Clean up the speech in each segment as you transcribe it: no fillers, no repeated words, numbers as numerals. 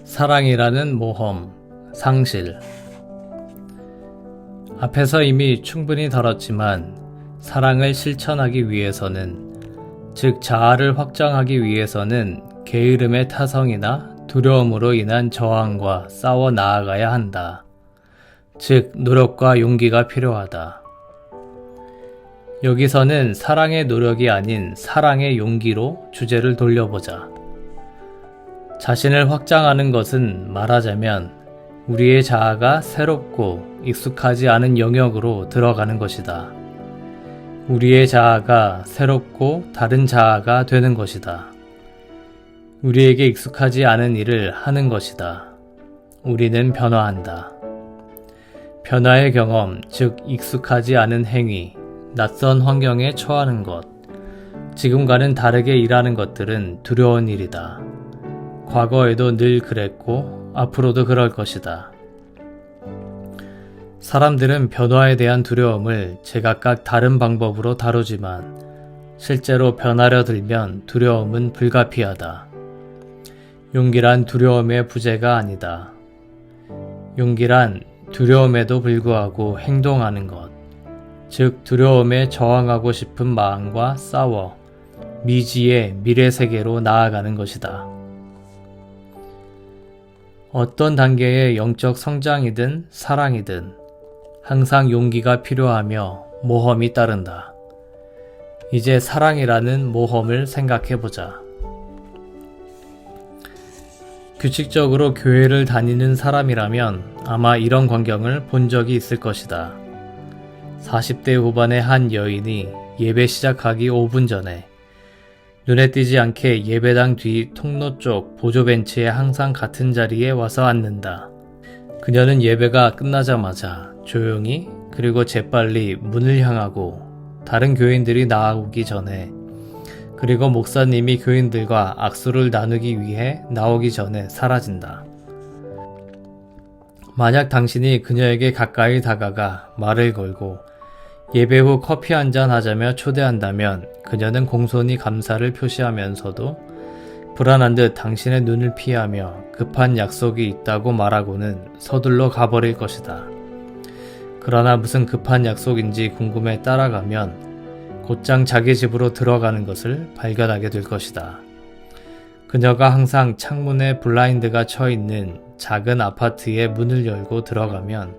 사랑이라는 모험, 상실. 앞에서 이미 충분히 다뤘지만 사랑을 실천하기 위해서는, 즉 자아를 확장하기 위해서는 게으름의 타성이나 두려움으로 인한 저항과 싸워 나아가야 한다. 즉 노력과 용기가 필요하다. 여기서는 사랑의 노력이 아닌 사랑의 용기로 주제를 돌려보자. 자신을 확장하는 것은 말하자면 우리의 자아가 새롭고 익숙하지 않은 영역으로 들어가는 것이다. 우리의 자아가 새롭고 다른 자아가 되는 것이다. 우리에게 익숙하지 않은 일을 하는 것이다. 우리는 변화한다. 변화의 경험, 즉 익숙하지 않은 행위, 낯선 환경에 처하는 것, 지금과는 다르게 일하는 것들은 두려운 일이다. 과거에도 늘 그랬고 앞으로도 그럴 것이다. 사람들은 변화에 대한 두려움을 제각각 다른 방법으로 다루지만 실제로 변하려 들면 두려움은 불가피하다. 용기란 두려움의 부재가 아니다. 용기란 두려움에도 불구하고 행동하는 것, 즉 두려움에 저항하고 싶은 마음과 싸워 미지의 미래 세계로 나아가는 것이다. 어떤 단계의 영적 성장이든 사랑이든 항상 용기가 필요하며 모험이 따른다. 이제 사랑이라는 모험을 생각해보자. 규칙적으로 교회를 다니는 사람이라면 아마 이런 광경을 본 적이 있을 것이다. 40대 후반의 한 여인이 예배 시작하기 5분 전에 눈에 띄지 않게 예배당 뒤 통로 쪽 보조벤치에 항상 같은 자리에 와서 앉는다. 그녀는 예배가 끝나자마자 조용히 그리고 재빨리 문을 향하고 다른 교인들이 나오기 전에, 그리고 목사님이 교인들과 악수를 나누기 위해 나오기 전에 사라진다. 만약 당신이 그녀에게 가까이 다가가 말을 걸고 예배 후 커피 한잔 하자며 초대한다면 그녀는 공손히 감사를 표시하면서도 불안한 듯 당신의 눈을 피하며 급한 약속이 있다고 말하고는 서둘러 가버릴 것이다. 그러나 무슨 급한 약속인지 궁금해 따라가면 곧장 자기 집으로 들어가는 것을 발견하게 될 것이다. 그녀가 항상 창문에 블라인드가 쳐 있는 작은 아파트의 문을 열고 들어가면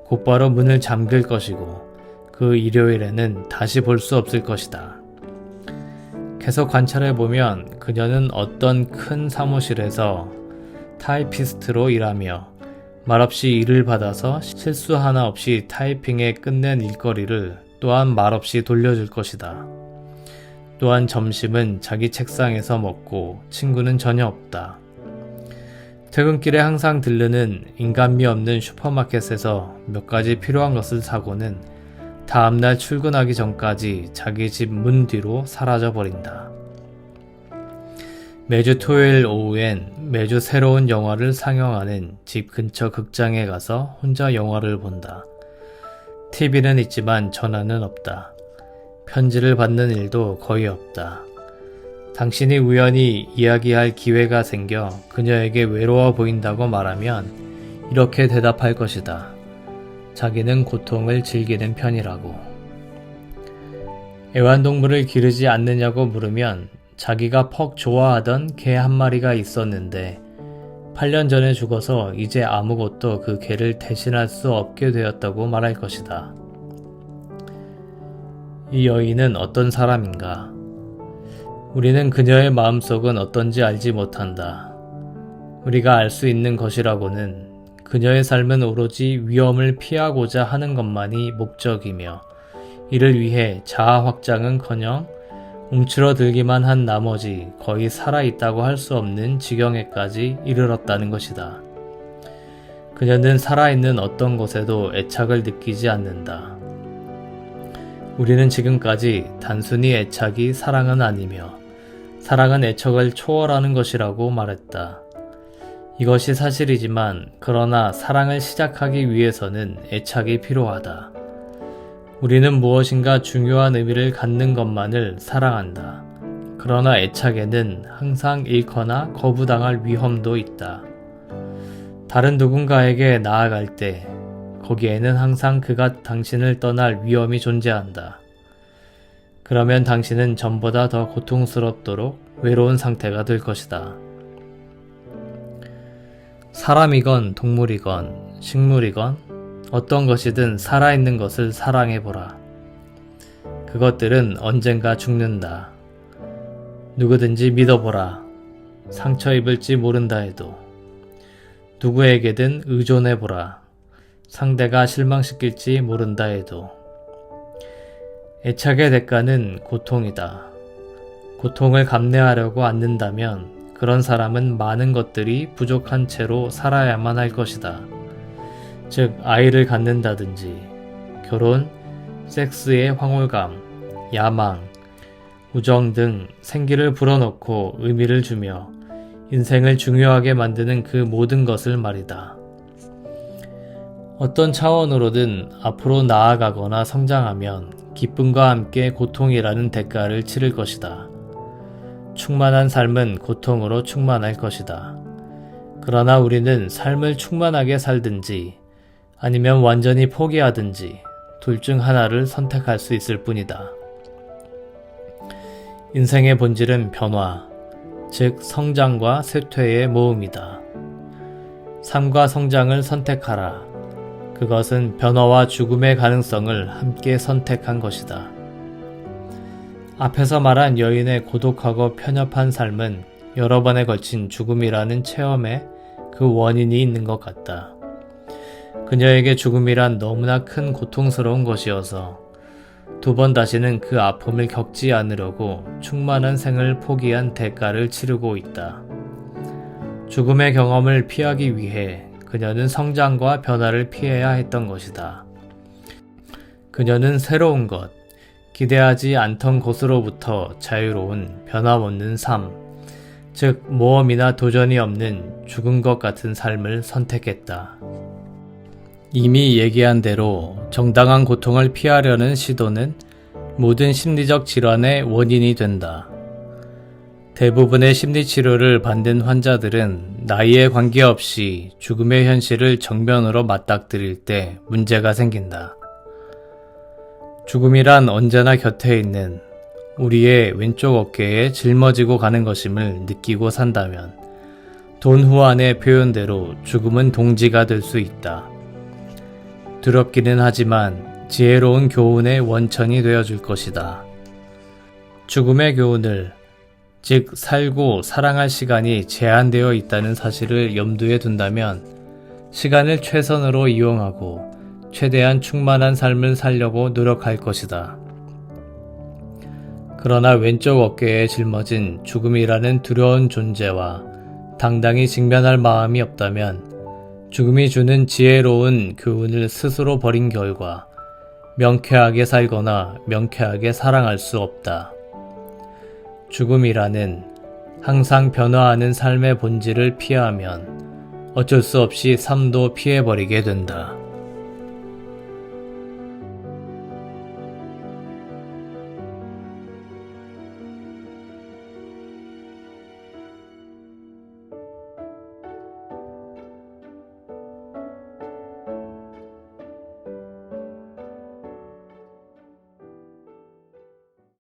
곧바로 문을 잠글 것이고 그 일요일에는 다시 볼 수 없을 것이다. 계속 관찰해보면 그녀는 어떤 큰 사무실에서 타이피스트로 일하며 말없이 일을 받아서 실수 하나 없이 타이핑에 끝낸 일거리를 또한 말없이 돌려줄 것이다. 또한 점심은 자기 책상에서 먹고 친구는 전혀 없다. 퇴근길에 항상 들르는 인간미 없는 슈퍼마켓에서 몇 가지 필요한 것을 사고는 다음날 출근하기 전까지 자기 집 문 뒤로 사라져버린다. 매주 토요일 오후엔 매주 새로운 영화를 상영하는 집 근처 극장에 가서 혼자 영화를 본다. TV는 있지만 전화는 없다. 편지를 받는 일도 거의 없다. 당신이 우연히 이야기할 기회가 생겨 그녀에게 외로워 보인다고 말하면 이렇게 대답할 것이다. 자기는 고통을 즐기는 편이라고. 애완동물을 기르지 않느냐고 물으면 자기가 퍽 좋아하던 개 한 마리가 있었는데 8년 전에 죽어서 이제 아무것도 그 개를 대신할 수 없게 되었다고 말할 것이다. 이 여인은 어떤 사람인가? 우리는 그녀의 마음속은 어떤지 알지 못한다. 우리가 알 수 있는 것이라고는 그녀의 삶은 오로지 위험을 피하고자 하는 것만이 목적이며 이를 위해 자아 확장은커녕 움츠러들기만 한 나머지 거의 살아있다고 할 수 없는 지경에까지 이르렀다는 것이다. 그녀는 살아있는 어떤 것에도 애착을 느끼지 않는다. 우리는 지금까지 단순히 애착이 사랑은 아니며 사랑은 애착을 초월하는 것이라고 말했다. 이것이 사실이지만 그러나 사랑을 시작하기 위해서는 애착이 필요하다. 우리는 무엇인가 중요한 의미를 갖는 것만을 사랑한다. 그러나 애착에는 항상 잃거나 거부당할 위험도 있다. 다른 누군가에게 나아갈 때 거기에는 항상 그가 당신을 떠날 위험이 존재한다. 그러면 당신은 전보다 더 고통스럽도록 외로운 상태가 될 것이다. 사람이건 동물이건 식물이건 어떤 것이든 살아있는 것을 사랑해보라. 그것들은 언젠가 죽는다. 누구든지 믿어보라. 상처 입을지 모른다 해도. 누구에게든 의존해보라. 상대가 실망시킬지 모른다 해도. 애착의 대가는 고통이다. 고통을 감내하려고 않는다면 그런 사람은 많은 것들이 부족한 채로 살아야만 할 것이다. 즉, 아이를 갖는다든지, 결혼, 섹스의 황홀감, 야망, 우정 등 생기를 불어넣고 의미를 주며 인생을 중요하게 만드는 그 모든 것을 말이다. 어떤 차원으로든 앞으로 나아가거나 성장하면 기쁨과 함께 고통이라는 대가를 치를 것이다. 충만한 삶은 고통으로 충만할 것이다. 그러나 우리는 삶을 충만하게 살든지 아니면 완전히 포기하든지 둘 중 하나를 선택할 수 있을 뿐이다. 인생의 본질은 변화, 즉 성장과 쇠퇴의 모음이다. 삶과 성장을 선택하라. 그것은 변화와 죽음의 가능성을 함께 선택한 것이다. 앞에서 말한 여인의 고독하고 편협한 삶은 여러 번에 걸친 죽음이라는 체험에 그 원인이 있는 것 같다. 그녀에게 죽음이란 너무나 큰 고통스러운 것이어서 두 번 다시는 그 아픔을 겪지 않으려고 충만한 생을 포기한 대가를 치르고 있다. 죽음의 경험을 피하기 위해 그녀는 성장과 변화를 피해야 했던 것이다. 그녀는 새로운 것, 기대하지 않던 곳으로부터 자유로운 변함없는 삶, 즉 모험이나 도전이 없는 죽은 것 같은 삶을 선택했다. 이미 얘기한 대로 정당한 고통을 피하려는 시도는 모든 심리적 질환의 원인이 된다. 대부분의 심리치료를 받는 환자들은 나이에 관계없이 죽음의 현실을 정면으로 맞닥뜨릴 때 문제가 생긴다. 죽음이란 언제나 곁에 있는 우리의 왼쪽 어깨에 짊어지고 가는 것임을 느끼고 산다면 돈 후안의 표현대로 죽음은 동지가 될 수 있다. 두렵기는 하지만 지혜로운 교훈의 원천이 되어줄 것이다. 죽음의 교훈을, 즉 살고 사랑할 시간이 제한되어 있다는 사실을 염두에 둔다면 시간을 최선으로 이용하고 최대한 충만한 삶을 살려고 노력할 것이다. 그러나 왼쪽 어깨에 짊어진 죽음이라는 두려운 존재와 당당히 직면할 마음이 없다면 죽음이 주는 지혜로운 교훈을 스스로 버린 결과 명쾌하게 살거나 명쾌하게 사랑할 수 없다. 죽음이라는 항상 변화하는 삶의 본질을 피하면 어쩔 수 없이 삶도 피해버리게 된다.